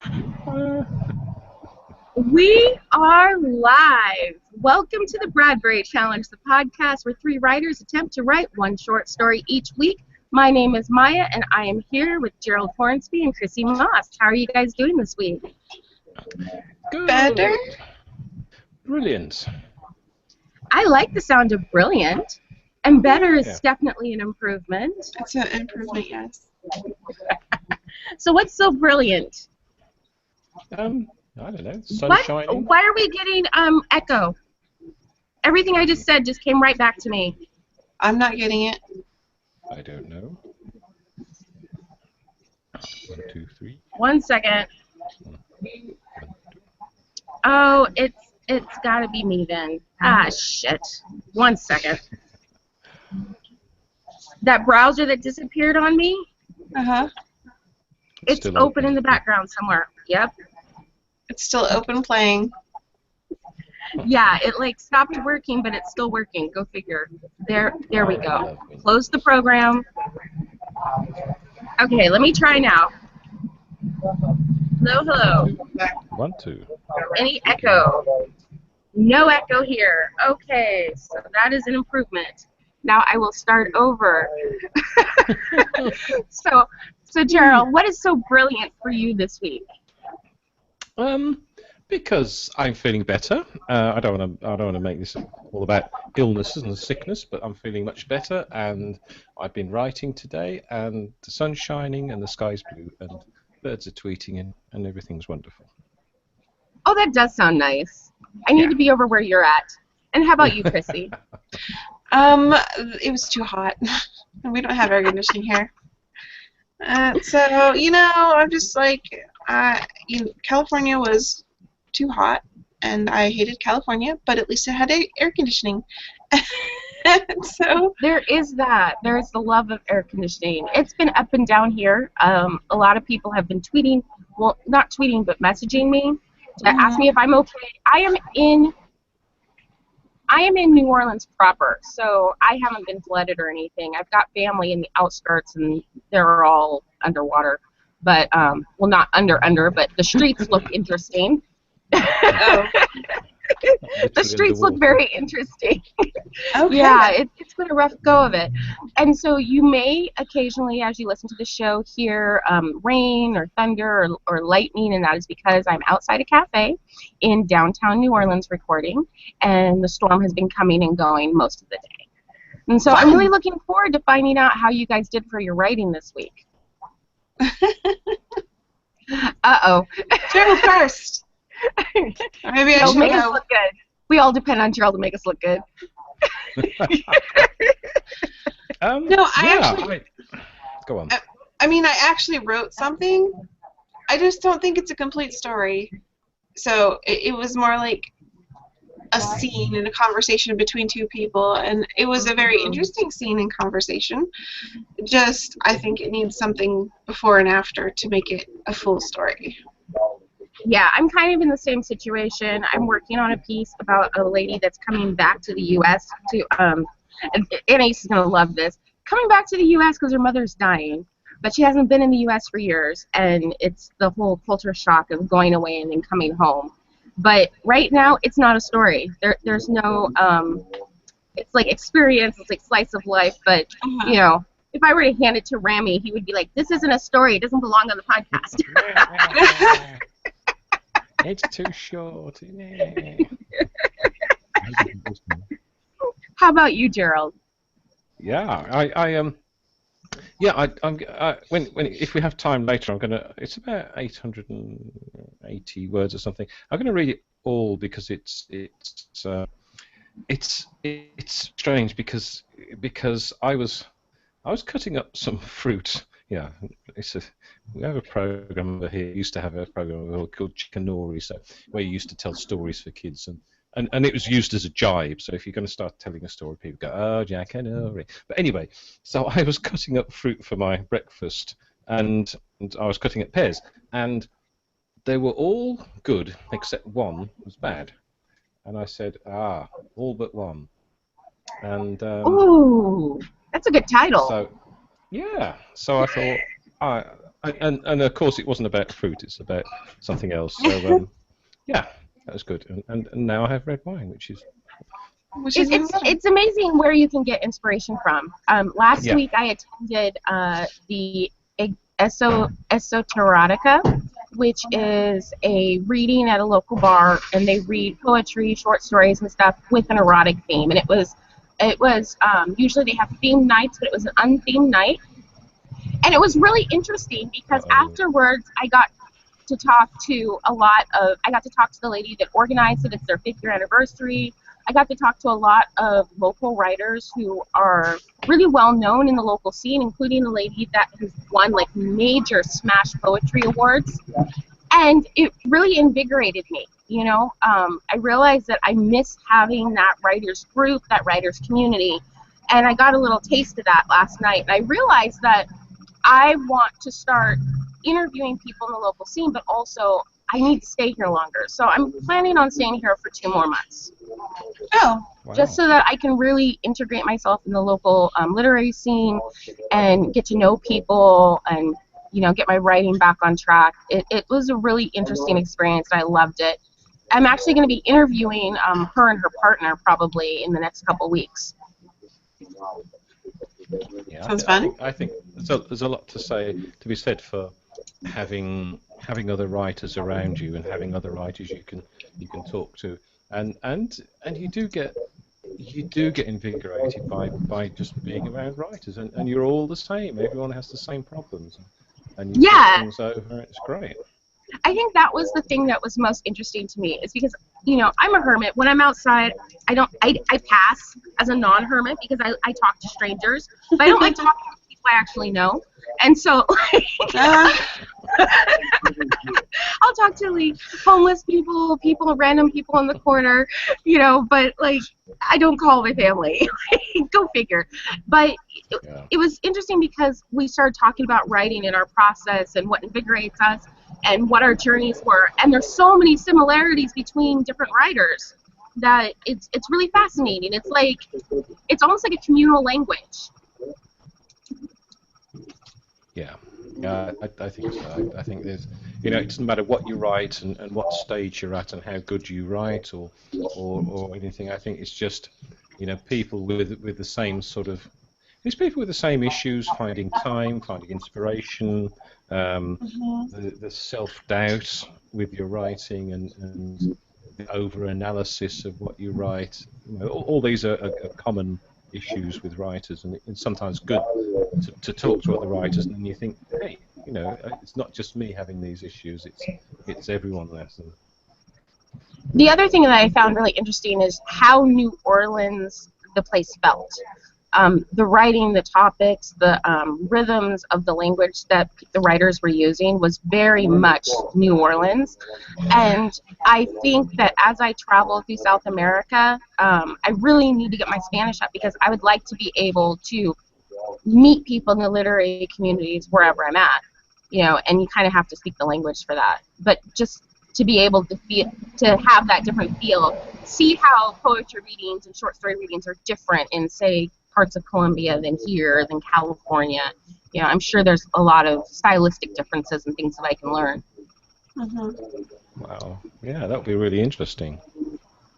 Uh, We are live. Welcome to the Bradbury Challenge, the podcast where three writers attempt to write one short story each week. My name is Maya, and I am here with Gerald Hornsby and Chrissy Moss. How are you guys doing this week? Better? Good. Brilliant. I like the sound of brilliant, and better Yeah. is definitely an improvement. It's an improvement, yes. So, what's so brilliant? I don't know. Sun shining. Why are we getting echo? Everything I just said just came right back to me. I'm not getting it. I don't know. 1, 2, 3. 1 second. 1, 2. Oh, it's got to be me then. Ah, shit. 1 second. That browser that disappeared on me, Uh-huh. it's Still open in open. the background somewhere. Yep. It's still open playing. Yeah, it like stopped working, but it's still working. Go figure. There we go. Lovely. Close the program. Okay, let me try now. Hello. 1, 2. Any echo? No echo here. Okay, so that is an improvement. Now I will start over. So Gerald, what is so brilliant for you this week? Because I'm feeling better. I don't want to make this all about illnesses and sickness, but I'm feeling much better, and I've been writing today, and the sun's shining, and the sky's blue, and birds are tweeting, and everything's wonderful. Oh, that does sound nice. I need to be over where you're at. And how about you, Chrissy? It was too hot. We don't have air conditioning here. So, I'm just like, California was too hot, and I hated California, but at least it had air conditioning. So There is that. There's the love of air conditioning. It's been up and down here. A lot of people have been tweeting, well, not tweeting, but messaging me to ask me if I'm okay. I am in New Orleans proper, so I haven't been flooded or anything. I've got family in the outskirts, and they're all underwater. But, well, not under, but the streets look interesting. oh, The streets look very interesting. okay. Yeah, it's been a rough go of it. And so you may occasionally, as you listen to the show, hear rain or thunder or lightning, and that is because I'm outside a cafe in downtown New Orleans recording, and the storm has been coming and going most of the day. And so I'm really looking forward to finding out how you guys did for your writing this week. Uh-oh. Gerald first. Maybe I Gerald, should make us go. look good. We all depend on Gerald to make us look good. No, Go on. I mean, I actually wrote something. I just don't think it's a complete story. So it was more like a scene in a conversation between two people, and it was a very interesting scene and conversation. Just, I think it needs something before and after to make it a full story. Yeah, I'm kind of in the same situation. I'm working on a piece about a lady that's coming back to the U.S. to, and Anais is going to love this, coming back to the U.S. because her mother's dying, but she hasn't been in the U.S. for years, and it's the whole culture shock of going away and then coming home. But right now, it's not a story. There's no, it's like experience, it's like slice of life, but, you know, if I were to hand it to Rami, he would be like, this isn't a story, it doesn't belong on the podcast. It's too short. How about you, Gerald? Yeah, I'm if we have time later, I'm gonna. It's about 880 words or something. I'm gonna read it all because it's strange because I was cutting up some fruit. Yeah, we have a program over here. Used to have a program called Chikanori, so where you used to tell stories for kids, and it was used as a jibe. So if you're going to start telling a story, people go, "Oh, Chikanori." But anyway, so I was cutting up fruit for my breakfast, and I was cutting up pears, and they were all good except one was bad. And I said, all but one. And Ooh, that's a good title. so, yeah. So I thought, and of course it wasn't about fruit; it's about something else. So yeah, that was good. And now I have red wine, which is Which is even better. It's amazing where you can get inspiration from. Last Yeah. week I attended the Esoterotica, which is a reading at a local bar, and they read poetry, short stories, and stuff with an erotic theme. And it was usually they have themed nights, but it was an unthemed night, and it was really interesting because afterwards I got to talk to the lady that organized it. It's their 5th-year anniversary. I got to talk to a lot of local writers who are really well known in the local scene, including a lady that has won like major smash poetry awards. And it really invigorated me, you know. I realized that I miss having that writers group, that writers community, and I got a little taste of that last night. And I realized that I want to start interviewing people in the local scene, but also I need to stay here longer. So I'm planning on staying here for 2 more months. Oh. wow. Just so that I can really integrate myself in the local literary scene and get to know people and, you know, get my writing back on track. It was a really interesting experience, and I loved it. I'm actually going to be interviewing her and her partner probably in the next couple weeks. Yeah, Sounds fun. I think there's a lot to be said for having other writers around you and having other writers you can talk to, and you do get invigorated by just being around writers, and you're all the same. Everyone has the same problems, and you talk things over. It's great. I think that was the thing that was most interesting to me, is because, you know, I'm a hermit. When I'm outside, I pass as a non-hermit because I talk to strangers, but I don't like talking to people I actually know. And so, I'll talk to like homeless people, random people on the corner, you know, but like I don't call my family. Go figure. But it was interesting because we started talking about writing in our process and what invigorates us and what our journeys were. And there's so many similarities between different writers that it's really fascinating. It's almost like a communal language. Yeah, I think so. I think there's, you know, it doesn't matter what you write and what stage you're at and how good you write or anything. I think it's just, you know, people with the same sort of, these people with the same issues, finding time, finding inspiration, the self-doubt with your writing and the over-analysis of what you write. You know, all these are common issues with writers, and it's sometimes good to talk to other writers, and then you think, hey, you know, it's not just me having these issues, it's everyone there. So. The other thing that I found really interesting is how New Orleans the place felt. The writing, the topics, the rhythms of the language that the writers were using was very much New Orleans. And I think that as I travel through South America, I really need to get my Spanish up because I would like to be able to meet people in the literary communities wherever I'm at, you know, and you kind of have to speak the language for that. But just to be able to have that different feel, see how poetry readings and short story readings are different in, say, parts of Colombia than here, than California. You know, I'm sure there's a lot of stylistic differences and things that I can learn. Wow. Yeah, that would be really interesting.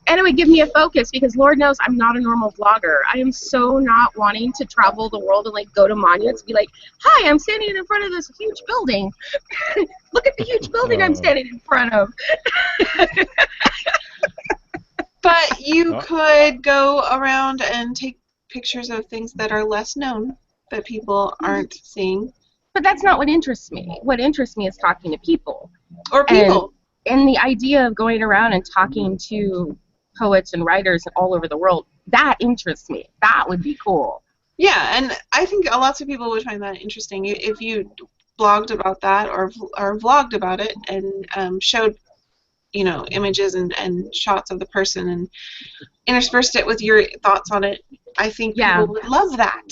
And it would give me a focus because Lord knows I'm not a normal vlogger. I am so not wanting to travel the world and like go to monuments and be like, hi, I'm standing in front of this huge building. Look at the huge building I'm standing in front of. But you could go around and take pictures of things that are less known that people aren't seeing. But that's not what interests me. What interests me is talking to people. Or people. And the idea of going around and talking to poets and writers all over the world, that interests me. That would be cool. Yeah, and I think lots of people would find that interesting if you blogged about that or vlogged about it and showed, you know, images and shots of the person and interspersed it with your thoughts on it. I think people would love that.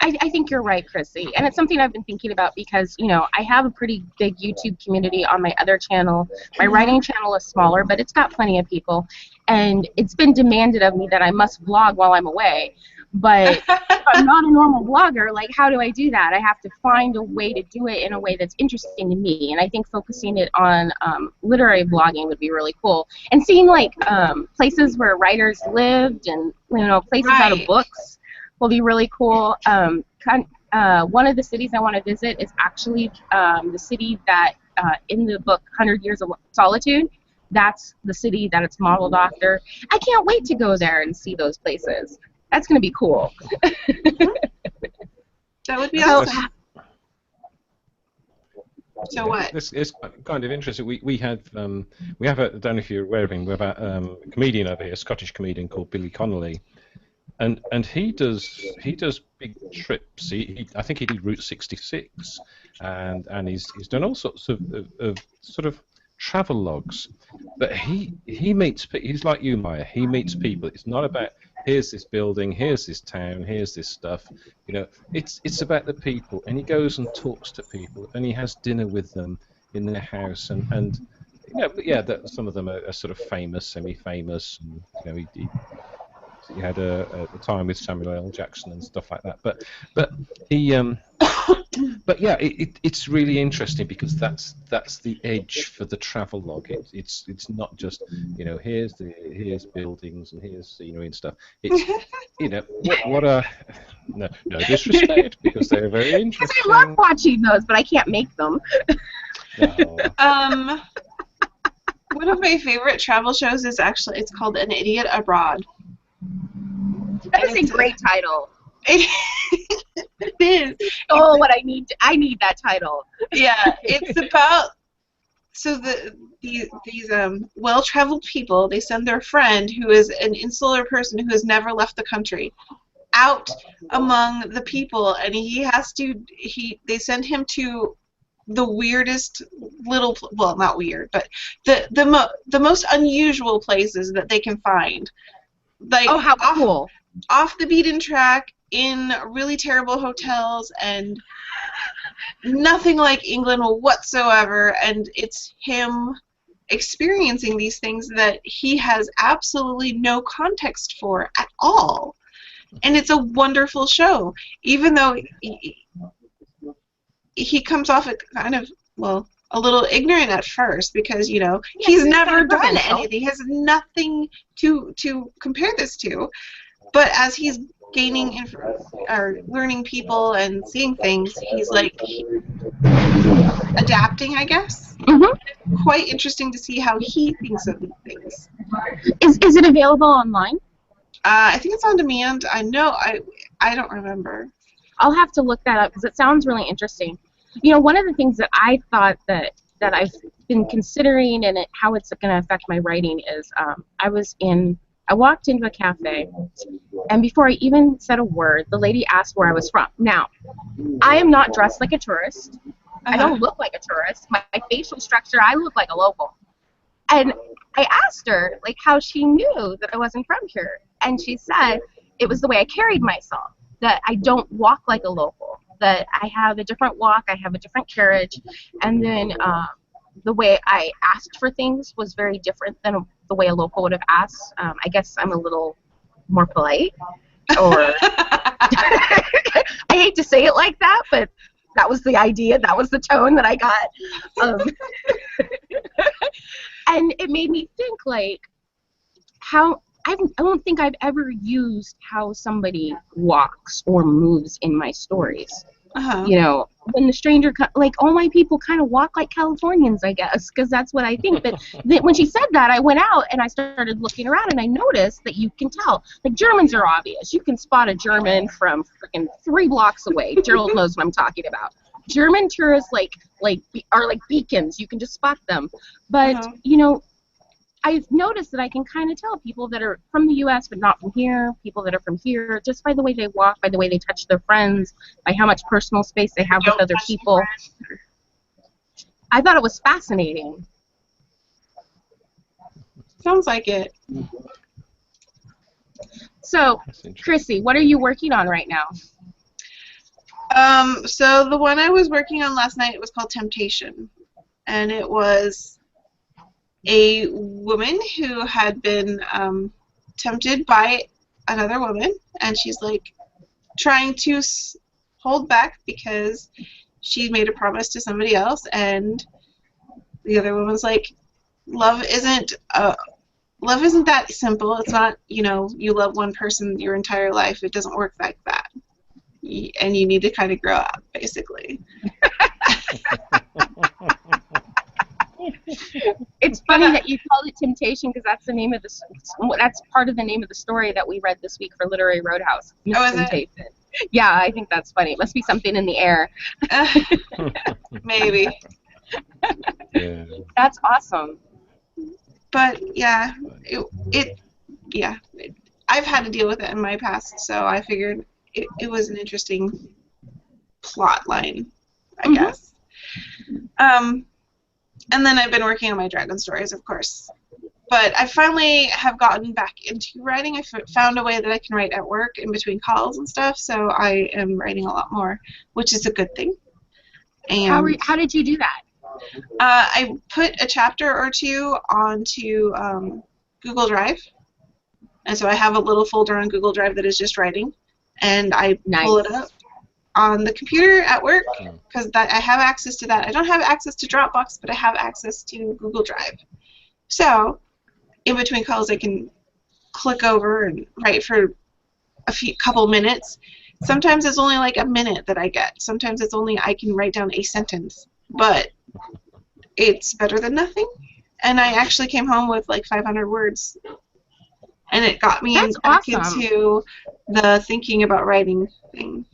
I think you're right, Chrissy. And it's something I've been thinking about because, you know, I have a pretty big YouTube community on my other channel. My writing channel is smaller, but it's got plenty of people. And it's been demanded of me that I must vlog while I'm away. But if I'm not a normal blogger, like, how do I do that? I have to find a way to do it in a way that's interesting to me. And I think focusing it on literary blogging would be really cool. And seeing, like, places where writers lived and, places out of books will be really cool. One of the cities I want to visit is actually the city that, in the book 100 Years of Solitude, that's the city that it's modeled after. I can't wait to go there and see those places. That's going to be cool. That would be awesome. So what? It's kind of interesting. We have I don't know if you're aware of him. We have a comedian over here, a Scottish comedian called Billy Connolly, and he does big trips. I think he did Route 66, and he's done all sorts of sort of travel logs. But he meets. He's like you, Maya. He meets people. It's not about here's this building, here's this town, here's this stuff. It's about the people, and he goes and talks to people, and he has dinner with them in their house, and that some of them are sort of famous, semi-famous, and he had a time with Samuel L. Jackson and stuff like that. But he but yeah, it's really interesting because that's the edge for the travel log. It's not just here's buildings and here's scenery and stuff. It's what a no disrespect because they're very interesting. I love watching those, but I can't make them. No. One of my favorite travel shows is it's called An Idiot Abroad. That is a great title. It is. Oh, what I need that title. Yeah, it's about these well-traveled people. They send their friend, who is an insular person who has never left the country, out among the people, and they send him to the weirdest little, well, not weird, but the most unusual places that they can find. Like, oh, how cool. Off the beaten track, in really terrible hotels, and nothing like England whatsoever, and it's him experiencing these things that he has absolutely no context for at all. And it's a wonderful show, even though he comes off kind of, well, a little ignorant at first because, he's never done anything. He has nothing to compare this to. But as he's gaining or learning people and seeing things, he's like adapting, I guess. Mm-hmm. Quite interesting to see how he thinks of these things. Is it available online? I think it's on demand. I don't remember. I'll have to look that up because it sounds really interesting. One of the things that I thought that I've been considering and how it's going to affect my writing is I walked into a cafe, and before I even said a word, the lady asked where I was from. Now, I am not dressed like a tourist. I don't look like a tourist. My facial structure, I look like a local. And I asked her, how she knew that I wasn't from here. And she said it was the way I carried myself, that I don't walk like a local, that I have a different walk, I have a different carriage, and then the way I asked for things was very different than the way a local would have asked. I guess I'm a little more polite, or I hate to say it like that, but that was the idea, that was the tone that I got. And it made me think, how I don't think I've ever used how somebody walks or moves in my stories. When the stranger, all my people kind of walk like Californians, I guess, because that's what I think. But when she said that, I went out and I started looking around, and I noticed that you can tell. Germans are obvious. You can spot a German from freaking 3 blocks away. Gerald knows what I'm talking about. German tourists are like beacons. You can just spot them. But I've noticed that I can kind of tell people that are from the U.S. but not from here, people that are from here, just by the way they walk, by the way they touch their friends, by how much personal space they have with other people. I thought it was fascinating. Sounds like it. So, Chrissy, what are you working on right now? So the one I was working on last night, it was called Temptation. And it was a woman who had been tempted by another woman, and she's like trying to hold back because she made a promise to somebody else, and the other woman's like, love isn't that simple. It's not, you know, you love one person your entire life. It doesn't work like that. And you need to kind of grow up, basically. It's funny that you called it temptation because that's the name of that's part of the name of the story that we read this week for Literary Roadhouse. Oh, is Temptation. Yeah, I think that's funny. It must be something in the air. Maybe. Yeah. That's awesome. But yeah, I've had to deal with it in my past, so I figured it was an interesting plot line, I guess. And then I've been working on my dragon stories, of course. But I finally have gotten back into writing. I found a way that I can write at work in between calls and stuff, so I am writing a lot more, which is a good thing. And how did you do that? I put a chapter or two onto Google Drive, and so I have a little folder on Google Drive that is just writing, and I pull it up on the computer at work because I have access to that. I don't have access to Dropbox, but I have access to Google Drive. So in between calls, I can click over and write for a couple minutes. Sometimes it's only like a minute that I get. Sometimes it's only I can write down a sentence, but it's better than nothing. And I actually came home with like 500 words, and it got me back into the thinking about writing thing.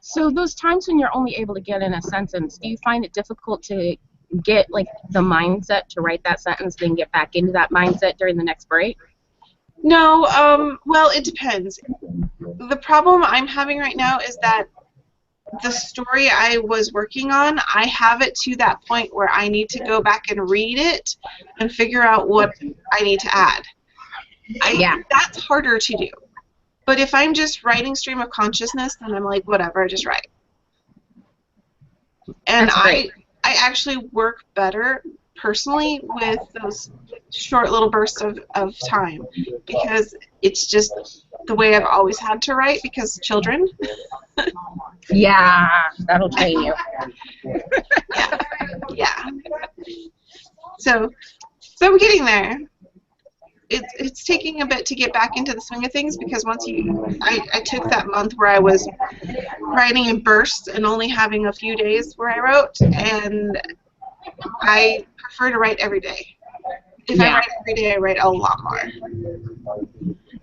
So those times when you're only able to get in a sentence, do you find it difficult to get like the mindset to write that sentence, then get back into that mindset during the next break? No, well, it depends. The problem I'm having right now is that the story I was working on, I have it to that point where I need to go back and read it and figure out what I need to add. That's harder to do. But if I'm just writing stream of consciousness, then I'm like, whatever, just write. And I actually work better personally with those short little bursts of time because it's just the way I've always had to write because children. Yeah, that'll train you. Yeah. So I'm getting there. It's taking a bit to get back into the swing of things because I took that month where I was writing in bursts and only having a few days where I wrote, and I prefer to write every day. If I write every day, I write a lot more.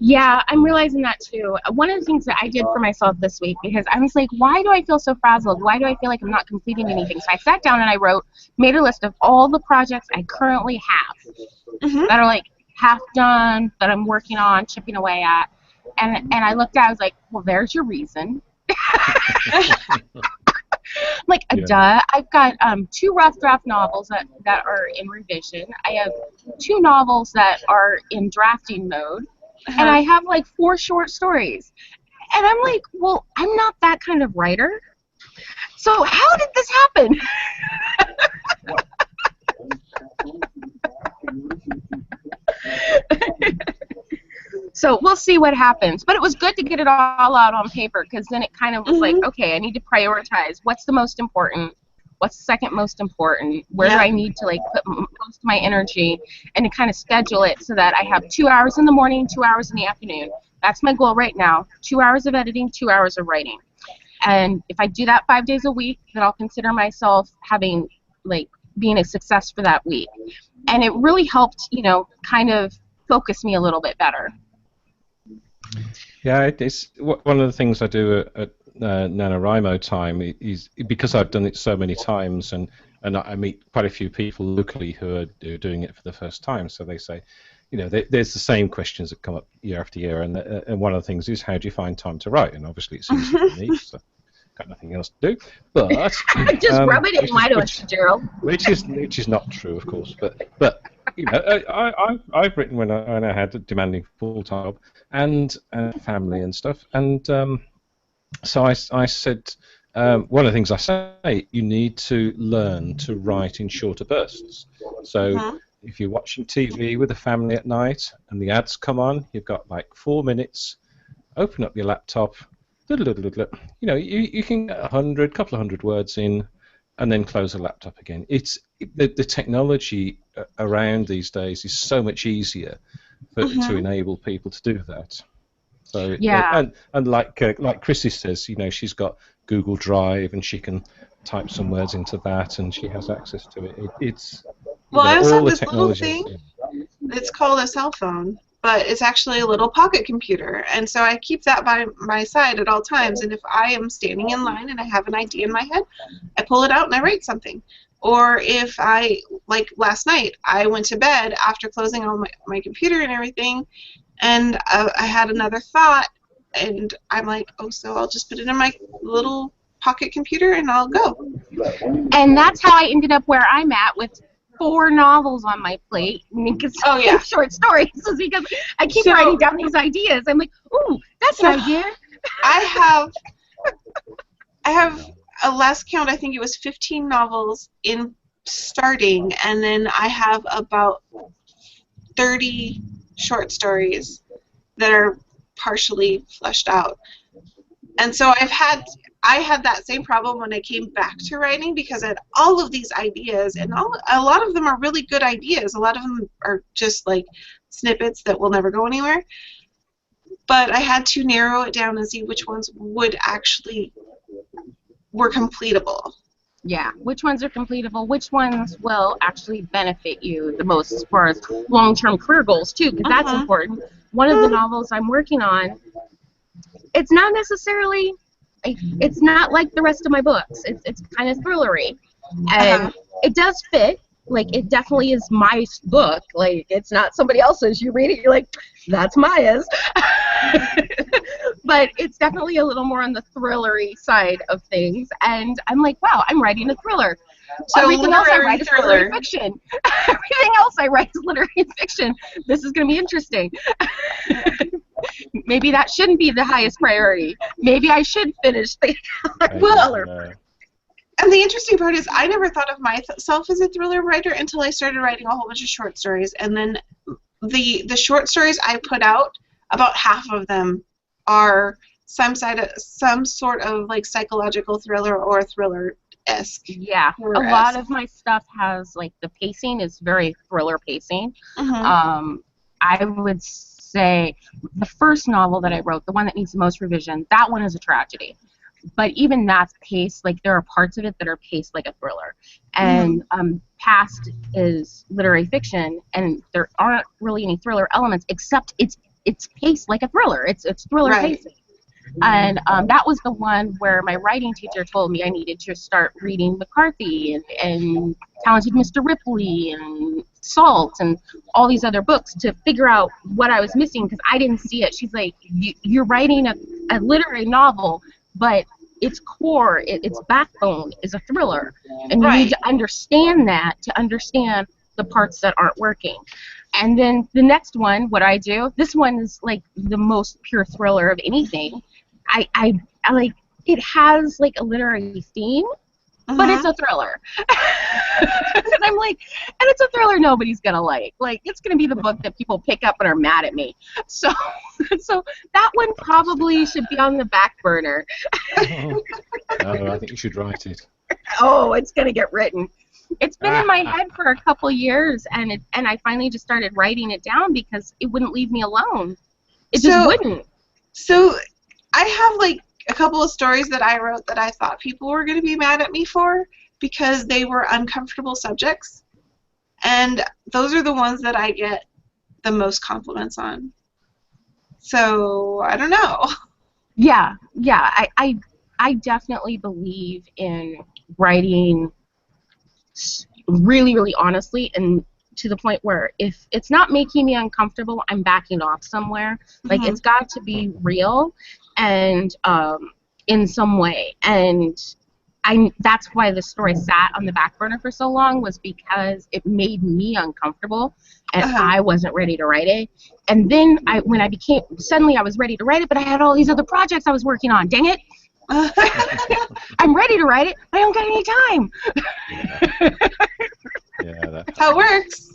Yeah, I'm realizing that too. One of the things that I did for myself this week, because I was like, why do I feel so frazzled? Why do I feel like I'm not completing anything? So I sat down and I made a list of all the projects I currently have that are like half done, that I'm working on, chipping away at. And I looked at it, I was like, well, there's your reason. Like, duh. I've got 2 rough draft novels that are in revision. I have 2 novels that are in drafting mode. And I have like 4 short stories. And I'm like, well, I'm not that kind of writer. So how did this happen? So we'll see what happens. But it was good to get it all out on paper because then it kind of was like, okay, I need to prioritize. What's the most important? What's the second most important? Where do I need to like put most of my energy and to kind of schedule it so that I have 2 hours in the morning, 2 hours in the afternoon. That's my goal right now. 2 hours of editing, 2 hours of writing. And if I do that 5 days a week, then I'll consider myself having like being a success for that week. And it really helped, kind of focus me a little bit better. Yeah, it's one of the things I do at NaNoWriMo time is because I've done it so many times, and I meet quite a few people locally who are doing it for the first time. So they say, there's the same questions that come up year after year, and one of the things is, how do you find time to write? And obviously it's easy for me, so got nothing else to do. But just rub it in. Why don't you, Gerald? Which is not true, of course. But I've written when I had a demanding full-time job and family and stuff, and so I said, one of the things I say, you need to learn to write in shorter bursts. So if you're watching TV with a family at night and the ads come on, you've got like 4 minutes. Open up your laptop. You know, you can get couple of hundred words in, and then close the laptop again. The technology around these days is so much easier to enable people to do that. So Yeah. And like Chrissy says, you know, she's got Google Drive and she can type some words into that, and she has access to it. It's Well, I also all have the this little technology. thing. It's called a cell phone, but it's actually a little pocket computer, and so I keep that by my side at all times. And if I am standing in line and I have an idea in my head, I pull it out and I write something. Or if like last night, I went to bed after closing all my computer and everything, and I had another thought, and I'm like, oh, so I'll just put it in my little pocket computer and I'll go. And that's how I ended up where I'm at with 4 novels on my plate. Oh, yeah. Short stories. Is because I keep writing down these ideas. I'm like, ooh, that's an idea. I have a last count, I think it was 15 novels in starting, and then I have about 30 short stories that are partially fleshed out. And so I had that same problem when I came back to writing, because I had all of these ideas, and a lot of them are really good ideas. A lot of them are just like snippets that will never go anywhere. But I had to narrow it down and see which ones were completable. Yeah, which ones are completable, which ones will actually benefit you the most as far as long-term career goals, too, because that's important. One of the novels I'm working on, it's not necessarily, it's not like the rest of my books. It's kind of thrillery. And it does fit. Like, it definitely is my book. Like, it's not somebody else's. You read it, you're like, that's Maya's. But it's definitely a little more on the thrillery side of things. And I'm like, wow, I'm writing a thriller. So everything else I literary write is literary fiction. Everything else I write is literary fiction. This is going to be interesting. Maybe that shouldn't be the highest priority. Maybe I should finish the thriller. And the interesting part is I never thought of myself as a thriller writer until I started writing a whole bunch of short stories. And then the short stories I put out, about half of them are some sort of like psychological thriller or thriller-esque. Yeah, a lot of my stuff has, like, the pacing is very thriller pacing. I would say the first novel that I wrote, the one that needs the most revision, that one is a tragedy. But even that's paced, like, there are parts of it that are paced like a thriller. And Past is literary fiction, and there aren't really any thriller elements, except it's paced like a thriller. It's thriller pacing. And that was the one where my writing teacher told me I needed to start reading McCarthy and Talented Mr. Ripley and Salt and all these other books to figure out what I was missing, because I didn't see it. She's like, you're writing a literary novel, but its core, its backbone is a thriller. And you need to understand that to understand the parts that aren't working. And then the next one, what I do, this one is like the most pure thriller of anything. I like, it has like a literary theme, but it's a thriller. And I'm like, and it's a thriller nobody's gonna like. Like, it's gonna be the book that people pick up and are mad at me. So that one probably should be on the back burner. I think you should write it. Oh, it's gonna get written. It's been in my head for a couple years, and I finally just started writing it down because it wouldn't leave me alone. It just wouldn't. So I have like a couple of stories that I wrote that I thought people were going to be mad at me for because they were uncomfortable subjects. And those are the ones that I get the most compliments on. So I don't know. Yeah. I definitely believe in writing really, really honestly, and to the point where if it's not making me uncomfortable, I'm backing off somewhere. Like, it's got to be real and in some way. And that's why the story sat on the back burner for so long, was because it made me uncomfortable and I wasn't ready to write it. And then when I was ready to write it, but I had all these other projects I was working on. Dang it. I'm ready to write it. I don't got any time. Yeah, that's how it works.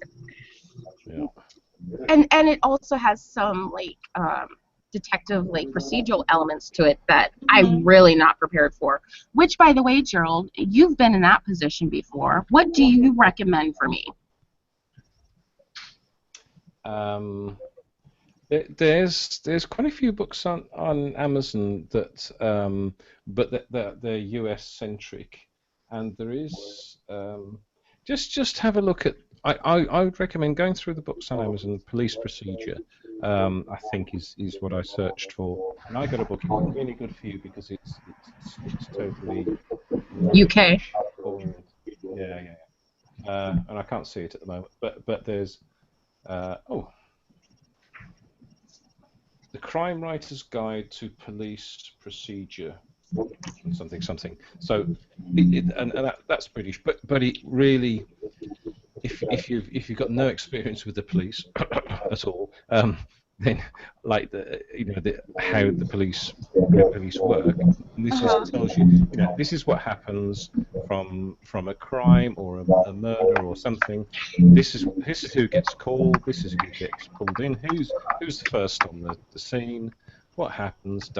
and it also has some like detective like procedural elements to it that I'm really not prepared for. Which, by the way, Gerald, you've been in that position before. What do you recommend for me? There's quite a few books on Amazon that but they're US centric, and there is just have a look at. I would recommend going through the books on Amazon. Police Procedure, I think is what I searched for, and I got a book. It wasn't really good for you because it's totally UK. Yeah. And I can't see it at the moment, but there's The Crime Writer's Guide to Police Procedure, something. So, that's British, but it really, if you've got no experience with the police at all, then like how the police work, and this just tells you, this is what happens from a crime or a murder or something. This is who gets called. This is who gets pulled in. Who's the first on the scene? What happens?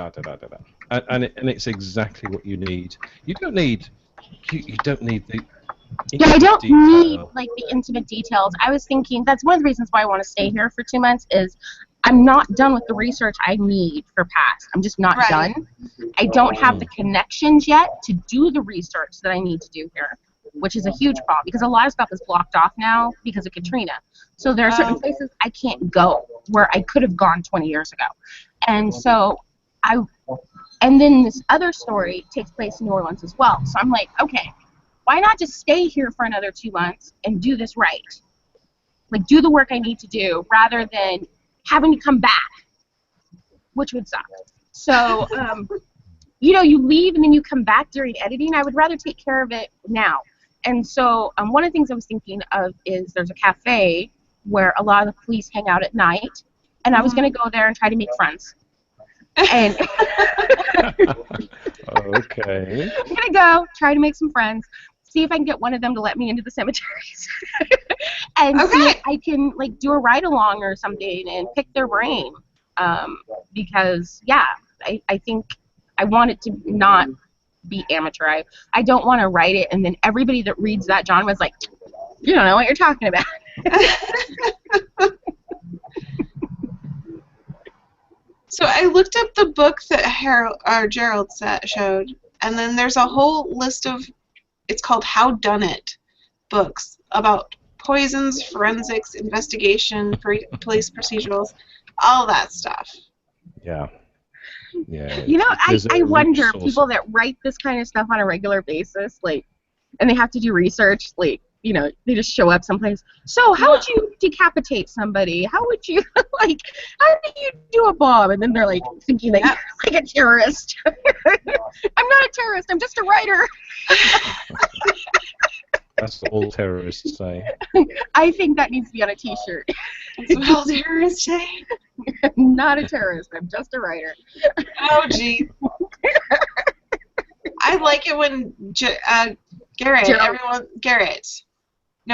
And it's exactly what you need. You don't need the Yeah, I don't detail. need like the intimate details. I was thinking that's one of the reasons why I want to stay here for 2 months is I'm not done with the research I need for past. I'm just not done. I don't have the connections yet to do the research that I need to do here, which is a huge problem because a lot of stuff is blocked off now because of Katrina. So there are certain places I can't go where I could have gone 20 years ago. And so and then this other story takes place in New Orleans as well. So I'm like, okay, why not just stay here for another 2 months and do this right? Like, do the work I need to do rather than having to come back, which would suck. So, you leave and then you come back during editing. I would rather take care of it now. And so one of the things I was thinking of is there's a cafe where a lot of the police hang out at night, and I was going to go there and try to make friends. And Okay. I'm going to go try to make some friends, see if I can get one of them to let me into the cemeteries. And see if I can like do a ride along or something and pick their brain. Because I think I want it to not be amateur. I don't want to write it and then everybody that reads that genre is like, you don't know what you're talking about. So I looked up the book that Gerald showed, and then there's a whole list of, it's called How Done It books about poisons, forensics, investigation, police procedurals, all that stuff. Yeah. I wonder people that write this kind of stuff on a regular basis, like, and they have to do research, like, they just show up someplace. So how would you decapitate somebody? How would you, how do you do a bomb? And then they're like thinking that you're like a terrorist. I'm not a terrorist. I'm just a writer. That's what all terrorists say. I think that needs to be on a T-shirt. That's what all terrorists say. I'm not a terrorist. I'm just a writer. Oh, gee. I like it when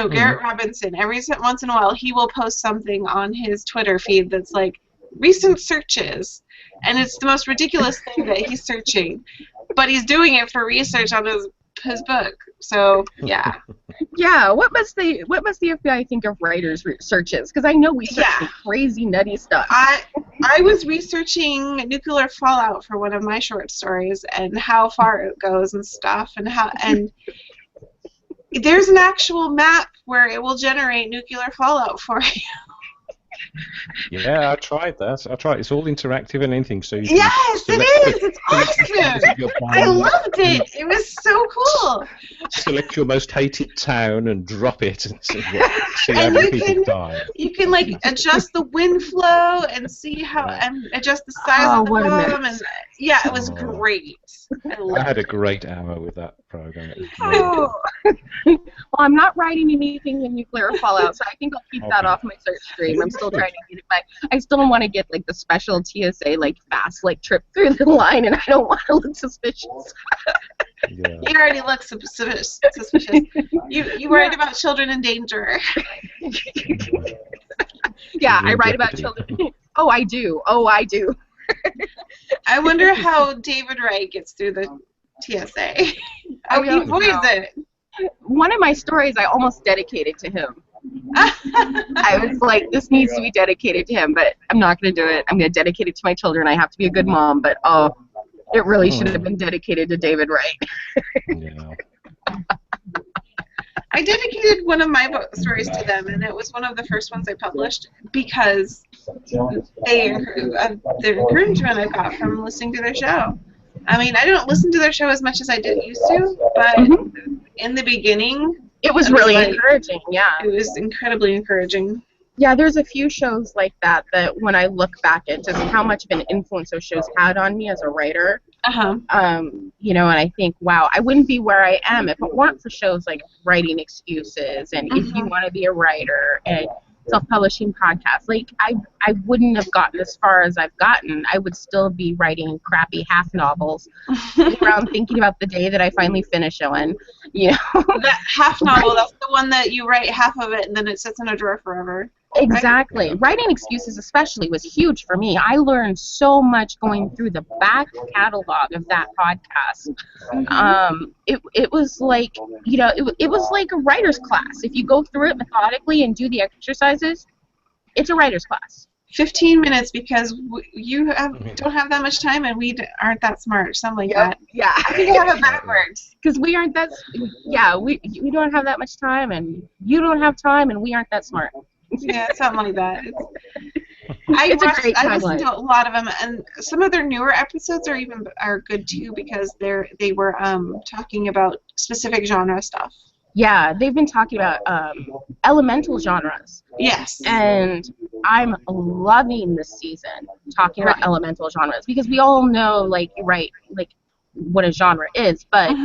Garrett Robinson, every once in a while, he will post something on his Twitter feed that's like, recent searches. And it's the most ridiculous thing that he's searching. But he's doing it for research on his book. So, yeah. Yeah, what must the FBI think of writers' searches? Because I know we search some crazy, nutty stuff. I was researching nuclear fallout for one of my short stories and how far it goes and stuff, and there's an actual map where it will generate nuclear fallout for you. Yeah, I tried that. It's all interactive and anything. So yes, it is. It's awesome. I loved it. It was so cool. Select your most hated town and drop it and see how many people die. You can like adjust the wind flow and see how and adjust the size of the bomb. And yeah, it was great. I had a great hour with that program. Well, I'm not writing anything in nuclear fallout, so I think I'll keep that off my search stream. I'm still trying to get it back. I still don't want to get like the special TSA fast trip through the line, and I don't want to look suspicious. Yeah. You already look suspicious. You worried about children in danger. Yeah, Children I in write about Jeopardy. children. Oh, I do. Oh, I do. I wonder how David Wright gets through the TSA. I He don't avoids know. it. One of my stories I almost dedicated to him. I was like, this needs to be dedicated to him, but I'm not going to do it. I'm going to dedicate it to my children. I have to be a good mom, but oh, it really should have been dedicated to David Wright. Yeah. I dedicated one of my book stories to them, and it was one of the first ones I published because the encouragement I got from listening to their show. I mean, I don't listen to their show as much as I did used to, but in the beginning, It was I was really like- encouraging, yeah. it was incredibly encouraging. Yeah, there's a few shows like that when I look back at just how much of an influence those shows had on me as a writer, you know, and I think, wow, I wouldn't be where I am if it weren't for shows like Writing Excuses and If You Want to Be a Writer and self-publishing podcasts. Like, I wouldn't have gotten as far as I've gotten. I would still be writing crappy half novels, around thinking about the day that I finally finish one, you know. That half novel, that's the one that you write half of it and then it sits in a drawer forever. Exactly. Yeah. Writing Excuses especially was huge for me. I learned so much going through the back catalog of that podcast. It was like, you know, it was like a writer's class. If you go through it methodically and do the exercises, it's a writer's class. 15 minutes because you don't have that much time and we aren't that smart, something like that. Yeah. I think I have it backwards. Because we aren't that, we don't have that much time, and you don't have time, and we aren't that smart. Yeah, something like that. It's a great I listened tagline. to a lot of them, and some of their newer episodes are good too because they were talking about specific genre stuff. Yeah, they've been talking about elemental genres. Yes. And I'm loving this season talking about elemental genres because we all know, like, like what a genre is, but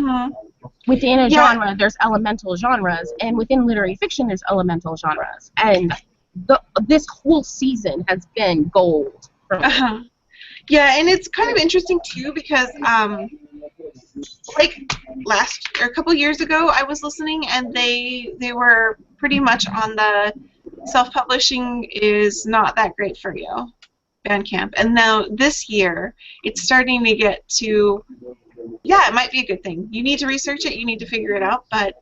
within a genre there's elemental genres, and within literary fiction there's elemental genres, and this whole season has been gold for me. Yeah, and it's kind of interesting too because like a couple years ago I was listening and they were pretty much on the self-publishing is not that great for you Bandcamp, and now this year it's starting to get to, yeah, it might be a good thing. You need to research it, you need to figure it out, but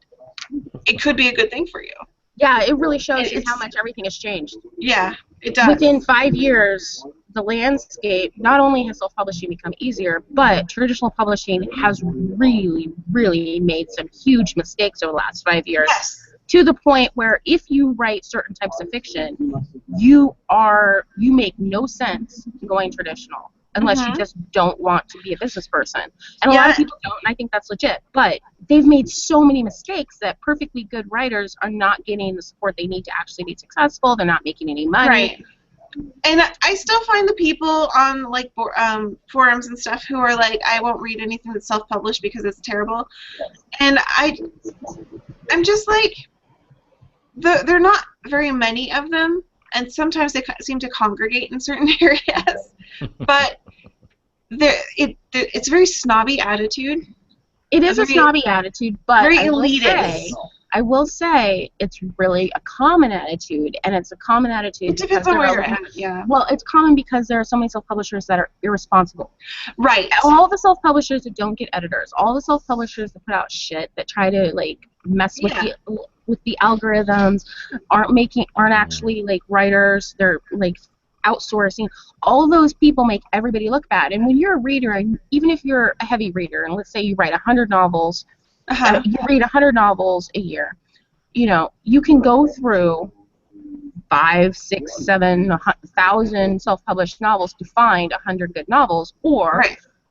it could be a good thing for you. Yeah, it really shows you how much everything has changed. Yeah, it does. Within 5 years, the landscape, not only has self-publishing become easier, but traditional publishing has really, really made some huge mistakes over the last 5 years. Yes. To the point where if you write certain types of fiction, you make no sense going traditional unless you just don't want to be a business person. And a lot of people don't, and I think that's legit. But they've made so many mistakes that perfectly good writers are not getting the support they need to actually be successful. They're not making any money. Right. And I still find the people on like forums and stuff who are like, I won't read anything that's self-published because it's terrible. And I'm just like, there are not very many of them, and sometimes they seem to congregate in certain areas. But it's a very snobby attitude. It is a snobby attitude, but very elitist. I will say it's really a common attitude, and it's a common attitude. It depends on where you're at, yeah. Well, it's common because there are so many self-publishers that are irresponsible. Right. All the self-publishers that don't get editors, all the self-publishers that put out shit that try to like mess with the algorithms, aren't actually like writers. They're like outsourcing. All those people make everybody look bad. And when you're a reader, and even if you're a heavy reader, and let's say you write 100 novels. You read 100 novels a year. You know, you can go through 5, 6, 7,000 self-published novels to find 100 good novels, or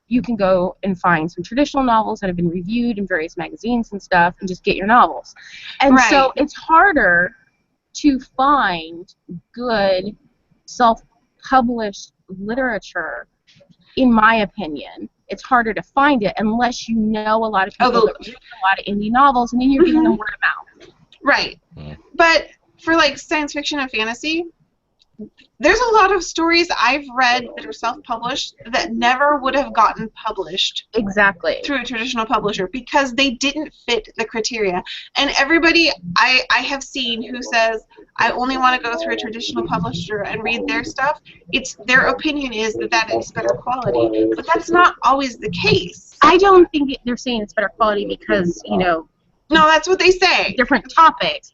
you can go and find some traditional novels that have been reviewed in various magazines and stuff, and just get your novels. And so it's harder to find good self-published literature, in my opinion. It's harder to find it unless you know a lot of people that read a lot of indie novels, and then you're getting them word of mouth. Right. But for like science fiction and fantasy, there's a lot of stories I've read that are self-published that never would have gotten published Exactly. through a traditional publisher because they didn't fit the criteria. And everybody I have seen who says, I only want to go through a traditional publisher and read their stuff, it's their opinion is that is better quality. But that's not always the case. I don't think they're saying it's better quality because, No, that's what they say. different topics.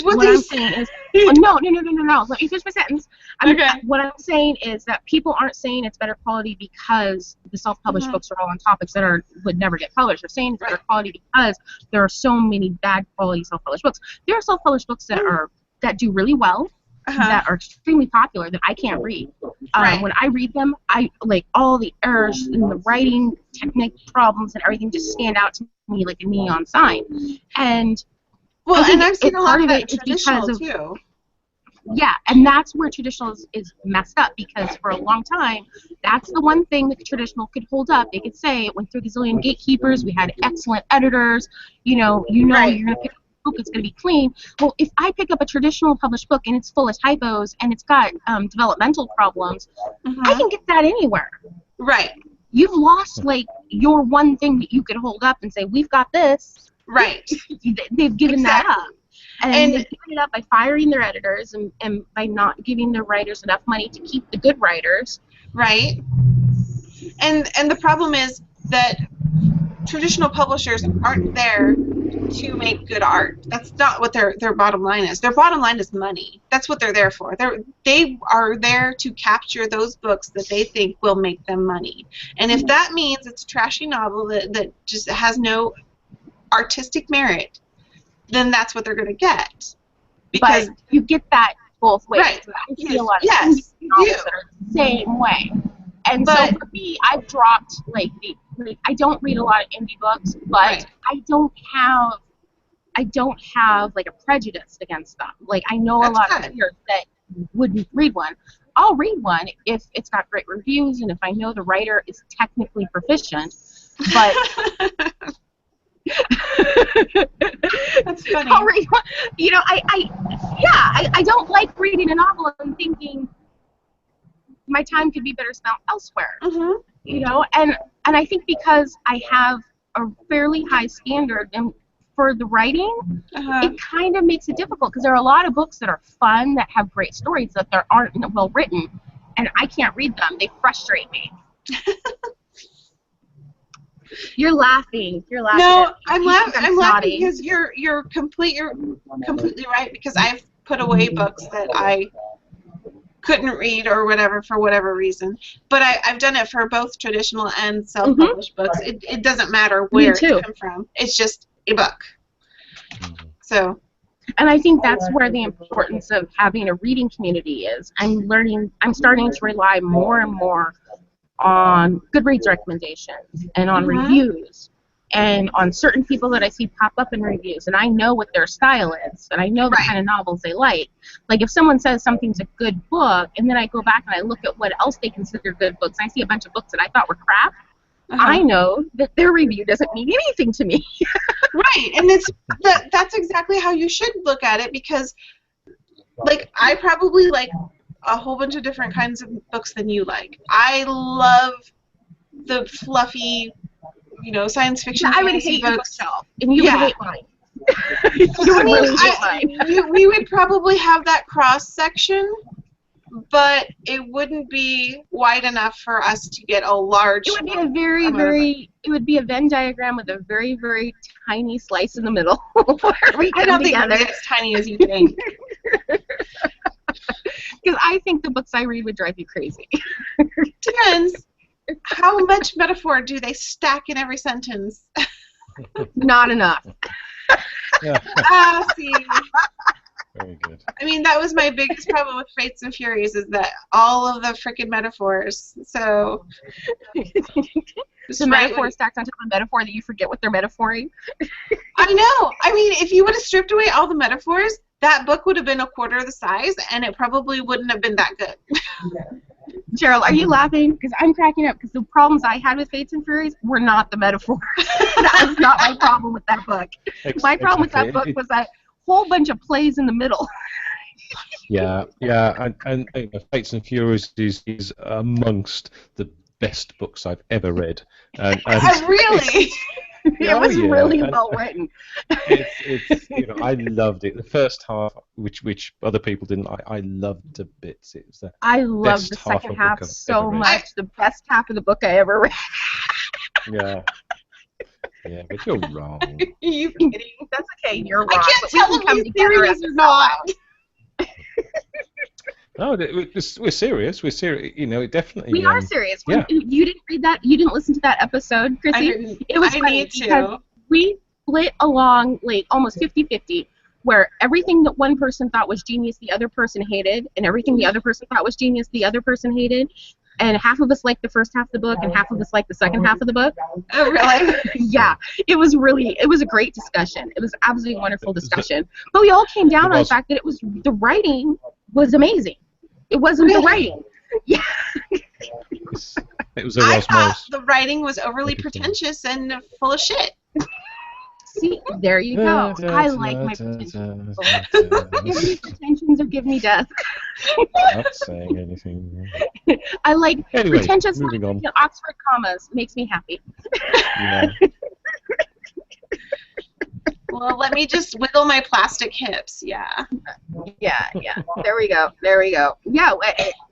What I'm saying is, no. Let me finish my sentence. What I'm saying is that people aren't saying it's better quality because the self-published books are all on topics that would never get published. They're saying it's better quality because there are so many bad quality self-published books. There are self-published books that do really well, that are extremely popular that I can't read. When I read them, I like all the errors in the writing technique problems and everything just stand out to me like a neon sign. And I've seen a lot of that traditional too. Yeah, and that's where traditional is messed up because for a long time, that's the one thing that the traditional could hold up. They could say it went through the zillion gatekeepers. We had excellent editors. You're going to pick up a book, it's going to be clean. Well, if I pick up a traditional published book and it's full of typos and it's got developmental problems, I can get that anywhere. Right. You've lost like your one thing that you could hold up and say, we've got this. Right. They've given that up. And they've given it up by firing their editors and by not giving their writers enough money to keep the good writers. Right. And the problem is that traditional publishers aren't there to make good art. That's not what their bottom line is. Their bottom line is money. That's what they're there for. They are there to capture those books that they think will make them money. And if that means it's a trashy novel that just has no artistic merit, then that's what they're going to get. Because but you get that both ways. Right. I see a lot of yes, you do. that are the same way. And so for me, I've dropped I don't read a lot of indie books, but I don't have like a prejudice against them. Like I know a lot of readers that wouldn't read one. I'll read one if it's got great reviews and if I know the writer is technically proficient. But that's funny. I'll read one. I don't like reading a novel and thinking my time could be better spent elsewhere. And I think because I have a fairly high standard and for the writing, it kind of makes it difficult because there are a lot of books that are fun that have great stories that aren't well written, and I can't read them. They frustrate me. You're laughing. No, I'm laughing because you're completely right because I've put away books that I couldn't read or whatever for whatever reason. But I've done it for both traditional and self-published books. It doesn't matter where it's come from. It's just a book. So. And I think that's where the importance of having a reading community is. I'm starting to rely more and more on Goodreads recommendations and on reviews and on certain people that I see pop up in reviews, and I know what their style is, and I know the kind of novels they like. Like if someone says something's a good book, and then I go back and I look at what else they consider good books, and I see a bunch of books that I thought were crap, I know that their review doesn't mean anything to me. Right, and that's exactly how you should look at it because, like, I probably like a whole bunch of different kinds of books than you like. I love the fluffy, science fiction. I would hate your bookshelf, and you would hate mine. You would really hate mine. We would probably have that cross section, but it wouldn't be wide enough for us to get a large. It would be it would be a Venn diagram with a very, very tiny slice in the middle. I don't think it's as tiny as you think. Because I think the books I read would drive you crazy. Depends. How much metaphor do they stack in every sentence? Not enough. See. Very good. I mean, that was my biggest problem with Fates and Furies is that all of the freaking metaphors. So. The metaphor stacked on top of a metaphor that you forget what they're metaphoring. I know. I mean, if you would have stripped away all the metaphors, that book would have been a quarter of the size, and it probably wouldn't have been that good. Cheryl, are you laughing? Because I'm cracking up, because the problems I had with Fates and Furies were not the metaphor. That was not my problem with that book. My problem with that book was that whole bunch of plays in the middle. and you know, Fates and Furies is amongst the best books I've ever read. And Really? It was really well written. It's you know, I loved it. The first half, which other people didn't, I loved to bits. It was the I loved the best half second of a half book I've so ever read. much. The best half of the book I ever read. Yeah. Yeah, but you're wrong. Are you kidding? That's okay. You're wrong. I can't but we tell can if come he's together serious as a or not. No, we're serious. We're serious. You know, it definitely. We are serious. Yeah. You didn't read that? You didn't listen to that episode, I Chrissy? didn't. It was I funny need because to. we split along like almost 50-50, where everything that one person thought was genius, the other person hated, and everything the other person thought was genius, the other person hated. And half of us liked the first half of the book, and half of us liked the second half of the book. Oh, really? Yeah, it was a great discussion. It was absolutely wonderful discussion. But we all came down on the fact that the writing was amazing. It wasn't the writing. Yeah. It was a I Rosmos. thought the writing was overly pretentious and full of shit. See, there you go. I like my pretensions. Give me pretensions or give me death. Not saying anything. I like Anyway, pretentious moving on. Oxford commas makes me happy. Yeah. Well, let me just wiggle my plastic hips. Yeah. Yeah. There we go. Yeah,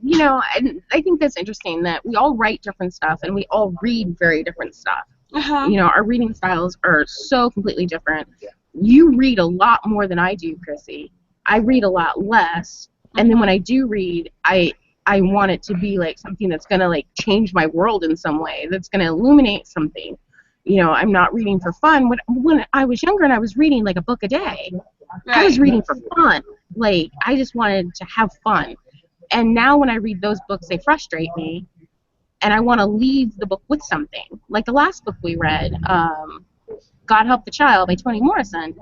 you know, and I think that's interesting that we all write different stuff and we all read very different stuff. Uh-huh. You know, our reading styles are so completely different. You read a lot more than I do, Chrissy. I read a lot less, and then when I do read, I want it to be like something that's gonna like change my world in some way. That's gonna illuminate something. You know, I'm not reading for fun. When I was younger and I was reading like a book a day, I was reading for fun. Like, I just wanted to have fun. And now when I read those books, they frustrate me, and I want to leave the book with something. Like the last book we read, God Help the Child by Toni Morrison.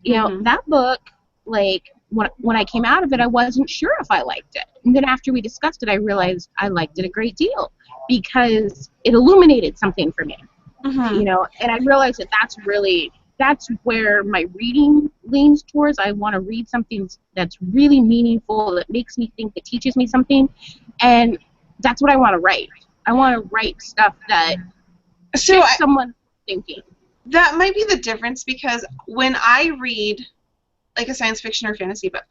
You know, that book, like, when I came out of it, I wasn't sure if I liked it. And then after we discussed it, I realized I liked it a great deal because it illuminated something for me. You know, and I realized that's where my reading leans towards. I want to read something that's really meaningful, that makes me think, that teaches me something, and that's what I want to write. I want to write stuff that gets someone thinking. That might be the difference, because when I read like a science fiction or fantasy book,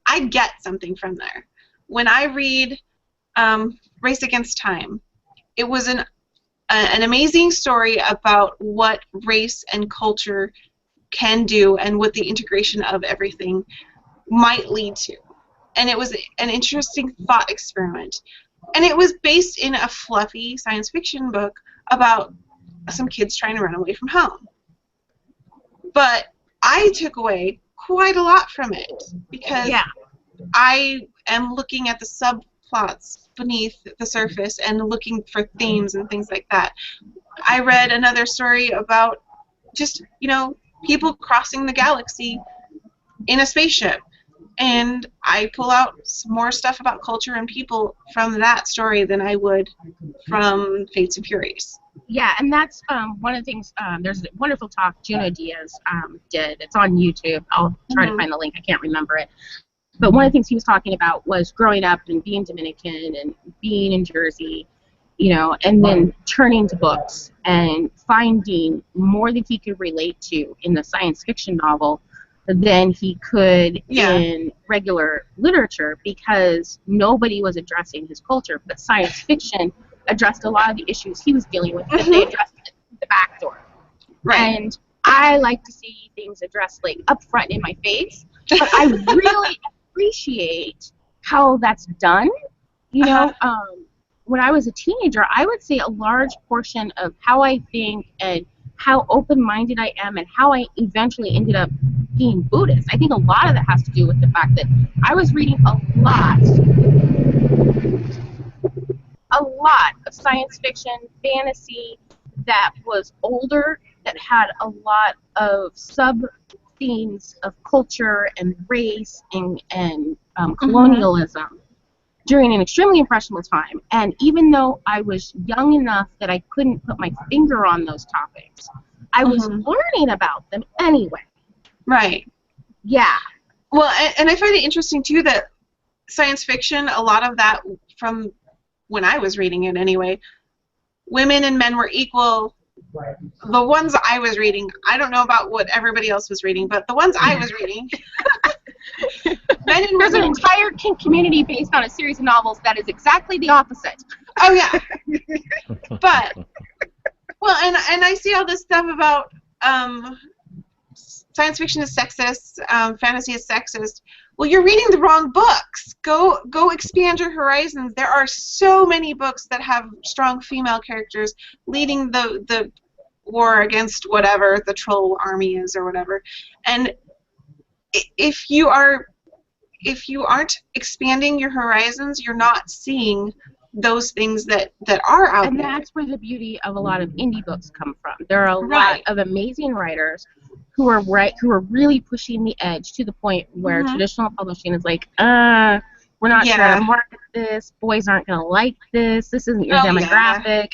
I get something from there. When I read Race Against Time, it was an amazing story about what race and culture can do and what the integration of everything might lead to. And it was an interesting thought experiment. And it was based in a fluffy science fiction book about some kids trying to run away from home. But I took away quite a lot from it because I am looking at the subplots beneath the surface and looking for themes and things like that. I read another story about just, you know, people crossing the galaxy in a spaceship. And I pull out some more stuff about culture and people from that story than I would from Fates and Furies. Yeah, and that's one of the things. There's a wonderful talk Juno Diaz did. It's on YouTube. I'll try to find the link. I can't remember it. But one of the things he was talking about was growing up and being Dominican and being in Jersey, you know, and then turning to books and finding more that he could relate to in the science fiction novel than he could in regular literature, because nobody was addressing his culture, but science fiction addressed a lot of the issues he was dealing with, but they addressed it through the back door. And I like to see things addressed like up front in my face, but I really appreciate how that's done. You know, when I was a teenager, I would say a large portion of how I think and how open-minded I am and how I eventually ended up being Buddhist, I think a lot of that has to do with the fact that I was reading a lot of science fiction, fantasy that was older, that had a lot of sub-themes of culture and race and colonialism during an extremely impressionable time. And even though I was young enough that I couldn't put my finger on those topics, I was learning about them anyway. Right. Yeah. Well, and I find it interesting, too, that science fiction, a lot of that, from when I was reading it anyway, women and men were equal. The ones I was reading, I don't know about what everybody else was reading, but the ones I was reading, men and There's an women. entire kink community based on a series of novels that is exactly the opposite. Oh yeah, but well, and I see all this stuff about science fiction is sexist, fantasy is sexist. Well, you're reading the wrong books. Go expand your horizons. There are so many books that have strong female characters leading the war against whatever the troll army is or whatever. And if you aren't expanding your horizons, you're not seeing those things that are out And there. that's where the beauty of a lot of indie books come from. There are a Right. lot of amazing writers who are really pushing the edge to the point where traditional publishing is like, we're not trying to market this. Boys aren't going to like this. This isn't your demographic.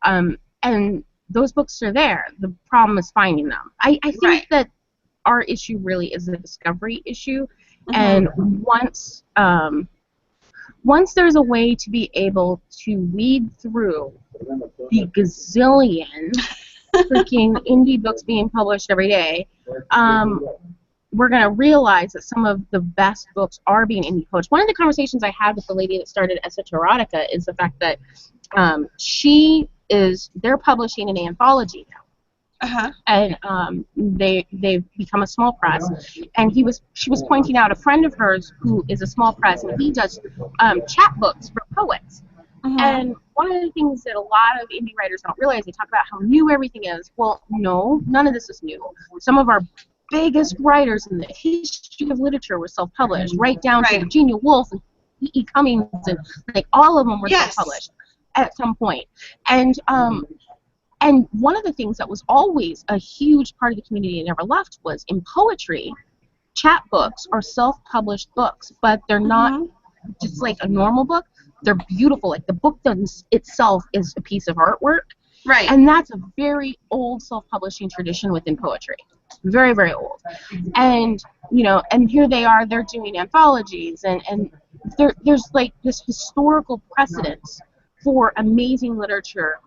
And those books are there. The problem is finding them. I think that our issue really is a discovery issue. And once there's a way to be able to weed through the gazillion freaking indie books being published every day, we're going to realize that some of the best books are being indie published. One of the conversations I had with the lady that started Esoterotica is the fact that they're publishing an anthology now. And they've become a small press, and she was pointing out a friend of hers who is a small press, and he does chat books for poets. And one of the things that a lot of indie writers don't realize, they talk about how new everything is. Well, no, none of this is new. Some of our biggest writers in the history of literature were self-published, right down to Virginia Woolf and E.E. Cummings, and like all of them were self-published at some point. And one of the things that was always a huge part of the community and never left was in poetry, chat books are self-published books, but they're not just like a normal book. They're beautiful. Like the book itself is a piece of artwork. Right. And that's a very old self-publishing tradition within poetry. Very, very old. And, and here they are, they're doing anthologies, and there's like this historical precedence for amazing literature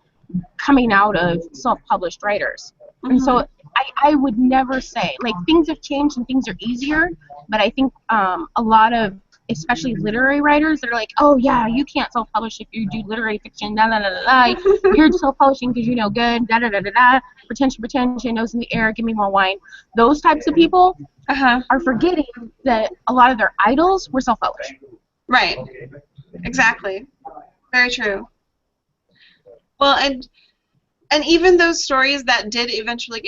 coming out of self-published writers. And so I would never say, like, things have changed and things are easier, but I think a lot of, especially literary writers, that are like, oh yeah, you can't self-publish if you do literary fiction, you're self-publishing because you know good, pretension, nose in the air, give me more wine. Those types of people are forgetting that a lot of their idols were self-published. Right. Exactly. Very true. Well, and even those stories that did eventually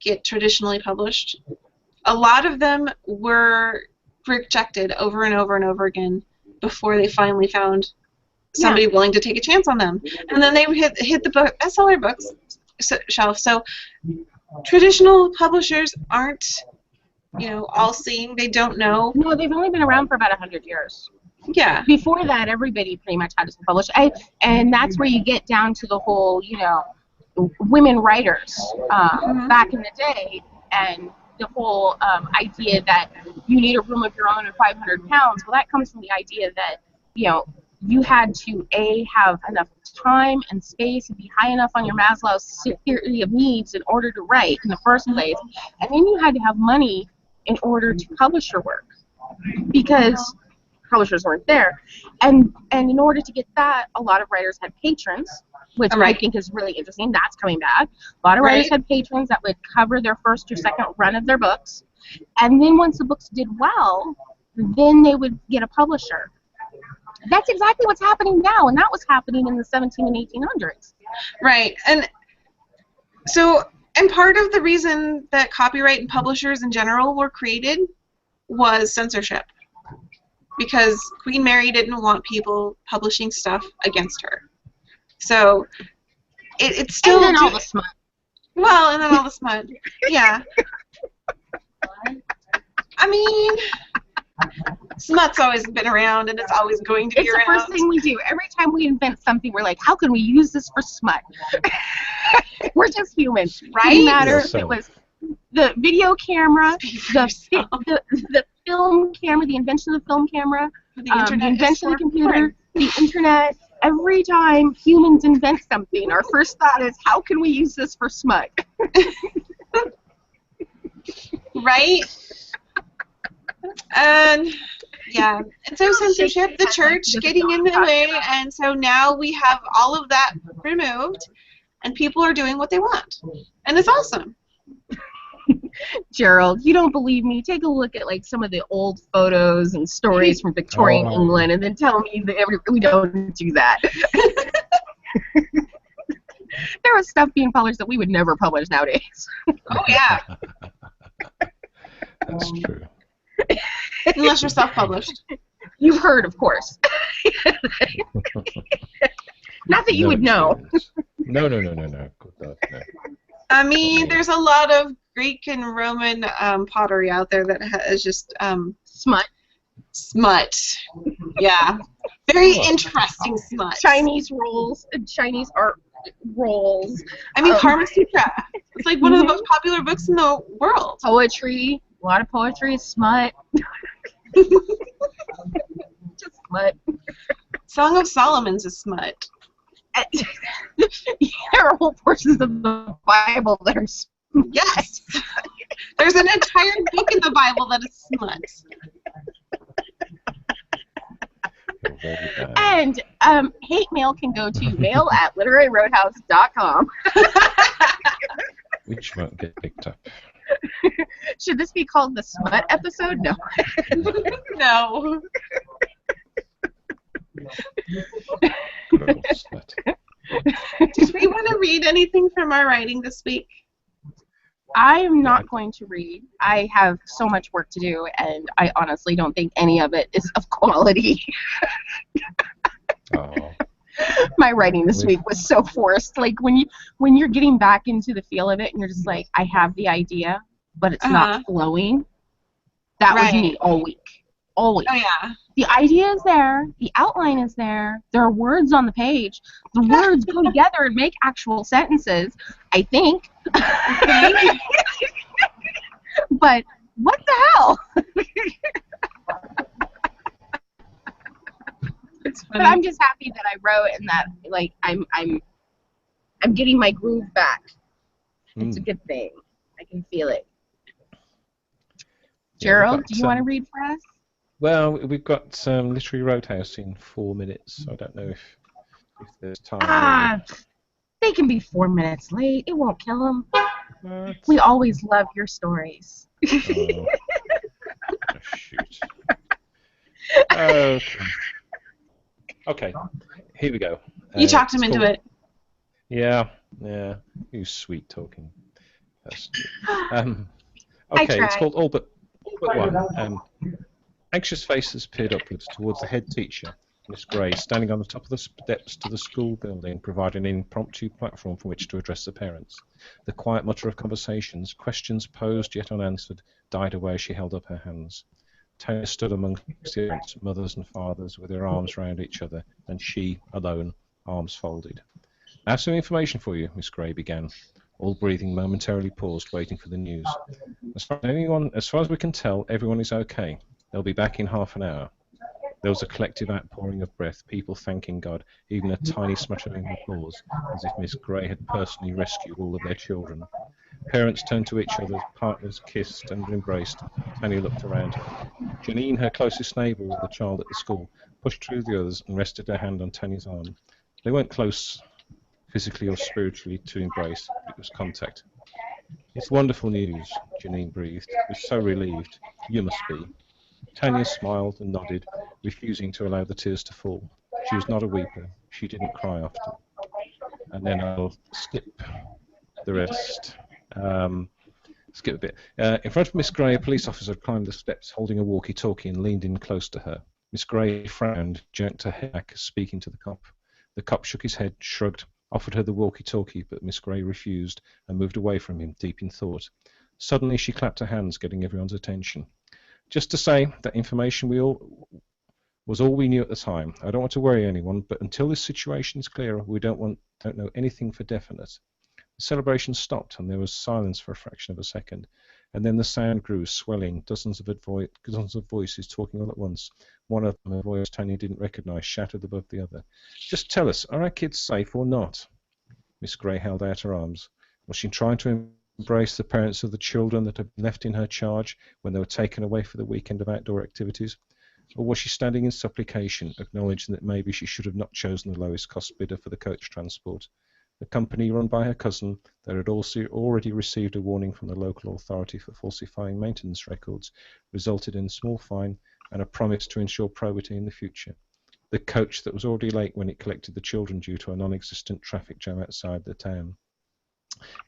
get traditionally published, a lot of them were rejected over and over and over again before they finally found somebody willing to take a chance on them. And then they hit the bestseller books shelf. So traditional publishers aren't, all seeing. They don't know. No, they've only been around for about 100 years. Yeah. Before that, everybody pretty much had to self-publish. And that's where you get down to the whole, women writers back in the day, and the whole idea that you need a room of your own and 500 pounds. Well, that comes from the idea that, you had to, have enough time and space and be high enough on your Maslow's theory of needs in order to write in the first place. And then you had to have money in order to publish your work, because publishers weren't there. And in order to get that, a lot of writers had patrons, which I think is really interesting. That's coming back. A lot of writers had patrons that would cover their first or second run of their books. And then once the books did well, then they would get a publisher. That's exactly what's happening now, and that was happening in the 17 and 1800s. Right. And so, and part of the reason that copyright and publishers in general were created was censorship. Because Queen Mary didn't want people publishing stuff against her. So it's still... And then all the smut. Well, and then all the smut. Yeah. I mean, smut's always been around, and it's always going to be around. It's the first thing we do. Every time we invent something, we're like, how can we use this for smut? We're just humans, right? It didn't matter if it was the video camera, the film camera, the invention of the film camera, The internet the is invention of the for computer, fun. the internet. Every time humans invent something, our first thought is, how can we use this for smut? Right? And yeah, and so censorship, the church getting in the way, and so now we have all of that removed, and people are doing what they want, and it's awesome. Gerald, you don't believe me? Take a look at like some of the old photos and stories from Victorian England, and then tell me that we don't do that. There was stuff being published that we would never publish nowadays. Oh yeah, That's true. unless you're self-published. You've heard, of course. Not that you No would know. experience. No. Good God, no. I mean, there's a lot of Greek and Roman pottery out there that is just Smut. smut. Yeah, very interesting smut. Chinese rolls, Chinese art rolls. I mean, Karma Sutra. It's like one of the most popular books in the world. Poetry. A lot of poetry is smut. Just smut. Song of Solomon's a smut. There are whole portions of the Bible that are smut. Yes. There's an entire book in the Bible that is smut. Very bad. And hate mail can go to mail@literaryroadhouse.com. Which won't get picked up. Should this be called the smut episode? No. No. Good old slut. Did we want to read anything from our writing this week? I am not going to read. I have so much work to do, and I honestly don't think any of it is of quality. Oh. My writing this week was so forced. Like when you're getting back into the feel of it, and you're just like, I have the idea, but it's not flowing. That was me all week. All week. Oh yeah. The idea is there. The outline is there. There are words on the page. The words go together and make actual sentences, I think. But what the hell? But I'm just happy that I wrote and that like I'm getting my groove back. It's a good thing. I can feel it. Gerald, do you want to read for us? Well, we've got Literary Roadhouse in 4 minutes. So I don't know if there's time. They can be 4 minutes late. It won't kill them. We always love your stories. Oh, shoot. Okay, here we go. You talked him into it. Yeah. You sweet talking person. Okay, it's called All But One. Anxious faces peered upwards towards the head teacher, Miss Gray, standing on the top of the steps to the school building, providing an impromptu platform from which to address the parents. The quiet mutter of conversations, questions posed yet unanswered, died away as she held up her hands. Tony stood among parents, mothers and fathers, with their arms round each other, and she, alone, arms folded. "I have some information for you," Miss Gray began. All breathing momentarily paused, waiting for the news. As far as we can tell, everyone is okay. They'll be back in half an hour." There was a collective outpouring of breath, people thanking God, even a tiny smattering of applause, as if Miss Gray had personally rescued all of their children. Parents turned to each other, partners kissed and embraced. Tanya looked around her. Janine, her closest neighbour with the child at the school, pushed through the others and rested her hand on Tanya's arm. They weren't close physically or spiritually to embrace, but it was contact. "It's wonderful news," Janine breathed. "We're so relieved. You must be." Tanya smiled and nodded, refusing to allow the tears to fall. She was not a weeper. She didn't cry often. And then I'll skip the rest. Skip a bit. In front of Miss Gray, a police officer climbed the steps holding a walkie-talkie and leaned in close to her. Miss Gray frowned, jerked her head back, speaking to the cop. The cop shook his head, shrugged, offered her the walkie-talkie, but Miss Gray refused and moved away from him, deep in thought. Suddenly she clapped her hands, getting everyone's attention. "Just to say that information was all we knew at the time. I don't want to worry anyone, but until this situation is clearer, we don't know anything for definite." The celebration stopped, and there was silence for a fraction of a second. And then the sound grew, swelling, dozens of voices talking all at once. One of them, a voice Tanya didn't recognise, shouted above the other. Just tell us, are our kids safe or not? Miss Grey held out her arms. Was she trying to embrace the parents of the children that had been left in her charge when they were taken away for the weekend of outdoor activities? Or was she standing in supplication, acknowledging that maybe she should have not chosen the lowest cost bidder for the coach transport? The company, run by her cousin, that had also already received a warning from the local authority for falsifying maintenance records, resulted in a small fine and a promise to ensure probity in the future. The coach that was already late when it collected the children due to a non-existent traffic jam outside the town.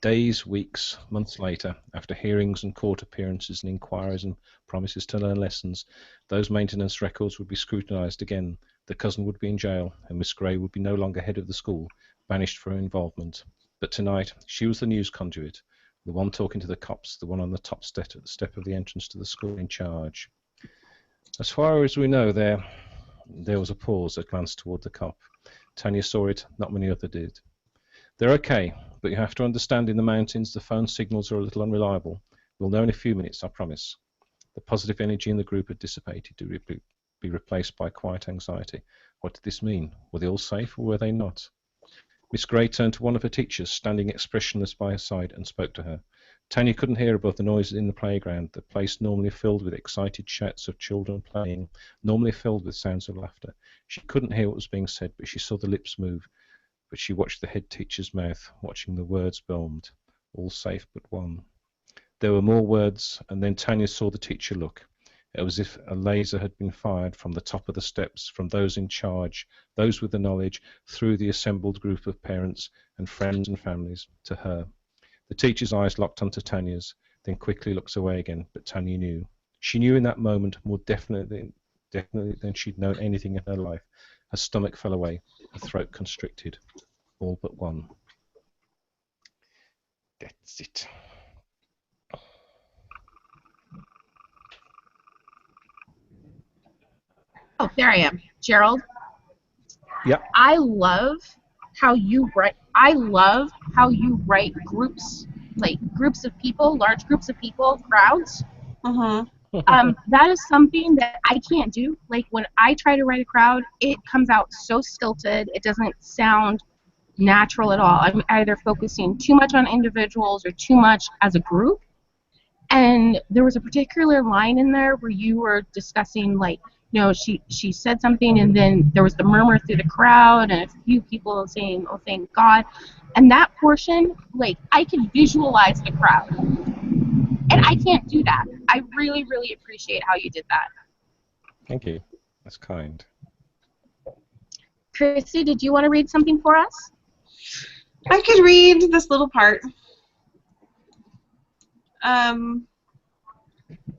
Days, weeks, months later, after hearings and court appearances and inquiries and promises to learn lessons, those maintenance records would be scrutinised again. The cousin would be in jail, and Miss Grey would be no longer head of the school, banished for her involvement. But tonight, she was the news conduit, the one talking to the cops, the one on the top step of the entrance to the school in charge. As far as we know, there was a pause, a glance toward the cop. Tanya saw it, not many others did. They're okay, but you have to understand in the mountains the phone signals are a little unreliable. We'll know in a few minutes, I promise. The positive energy in the group had dissipated to be replaced by quiet anxiety. What did this mean? Were they all safe or were they not? Miss Grey turned to one of her teachers, standing expressionless by her side, and spoke to her. Tanya couldn't hear above the noises in the playground, the place normally filled with excited shouts of children playing, normally filled with sounds of laughter. She couldn't hear what was being said, but she saw the lips move. But she watched the head teacher's mouth, watching the words boomed. All safe but one. There were more words, and then Tanya saw the teacher look. It was as if a laser had been fired from the top of the steps, from those in charge, those with the knowledge, through the assembled group of parents and friends and families, to her. The teacher's eyes locked onto Tanya's, then quickly looked away again, but Tanya knew. She knew in that moment more definitely than she'd known anything in her life. Her stomach fell away, her throat constricted. All but one. That's it. Oh, there I am. Gerald. Yep. I love how you write groups, like groups of people, large groups of people, crowds. That is something that I can't do. Like when I try to write a crowd, it comes out so stilted. It doesn't sound natural at all. I'm either focusing too much on individuals or too much as a group. And there was a particular line in there where you were discussing, like, you know, she said something and then there was the murmur through the crowd and a few people saying, oh, thank God. And that portion, like, I could visualize the crowd. And I can't do that. I really, really appreciate how you did that. Thank you. That's kind. Chrissy, did you want to read something for us? I could read this little part.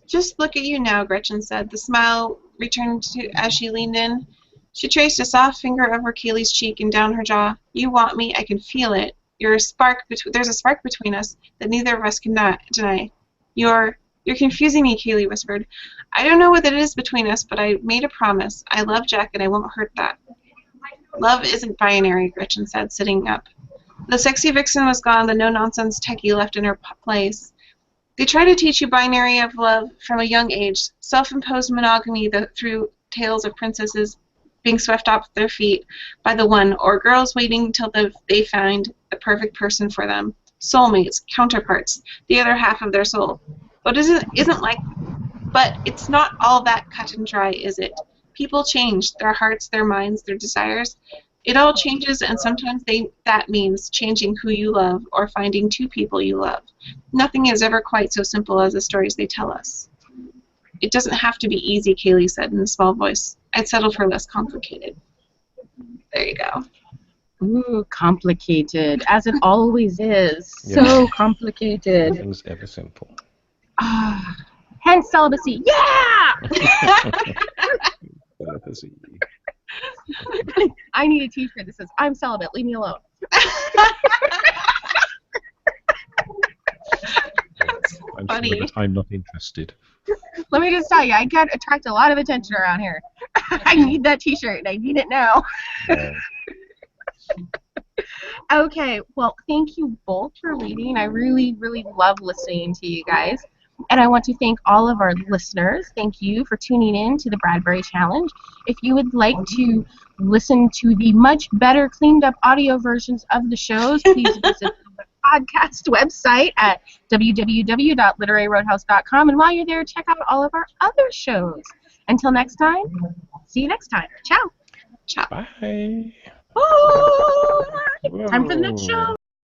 Just look at you now, Gretchen said. The smile returned as she leaned in. She traced a soft finger over Kaylee's cheek and down her jaw. You want me. I can feel it. There's a spark between us that neither of us can deny. You're confusing me, Kaylee whispered. I don't know what it is between us, but I made a promise. I love Jack, and I won't hurt that. Love isn't binary, Gretchen said, sitting up. The sexy vixen was gone, the no-nonsense techie left in her place. They try to teach you binary of love from a young age, self-imposed monogamy through tales of princesses being swept off their feet by the one, or girls waiting until they find the perfect person for them. Soulmates, counterparts, the other half of their soul. But it's not all that cut and dry, is it? People change, their hearts, their minds, their desires. It all changes, and sometimes that means changing who you love or finding two people you love. Nothing is ever quite so simple as the stories they tell us. It doesn't have to be easy, Kaylee said in a small voice. I'd settle for less complicated. There you go. Ooh, complicated, as it always is. Yeah. So complicated. Nothing's ever simple. Hence celibacy. Yeah! Celibacy. I need a t-shirt that says, I'm celibate, leave me alone. I'm funny. sorry, but I'm not interested. Let me just tell you, I can attract a lot of attention around here. I need that t-shirt, and I need it now. Yeah. Okay, well, thank you both for reading. I really, really love listening to you guys. And I want to thank all of our listeners. Thank you for tuning in to the Bradbury Challenge. If you would like to listen to the much better cleaned up audio versions of the shows, please visit the podcast website at www.literaryroadhouse.com. And while you're there, check out all of our other shows. Until next time, see you next time. Ciao. Ciao. Bye. Bye. Time for the next show. Whoa.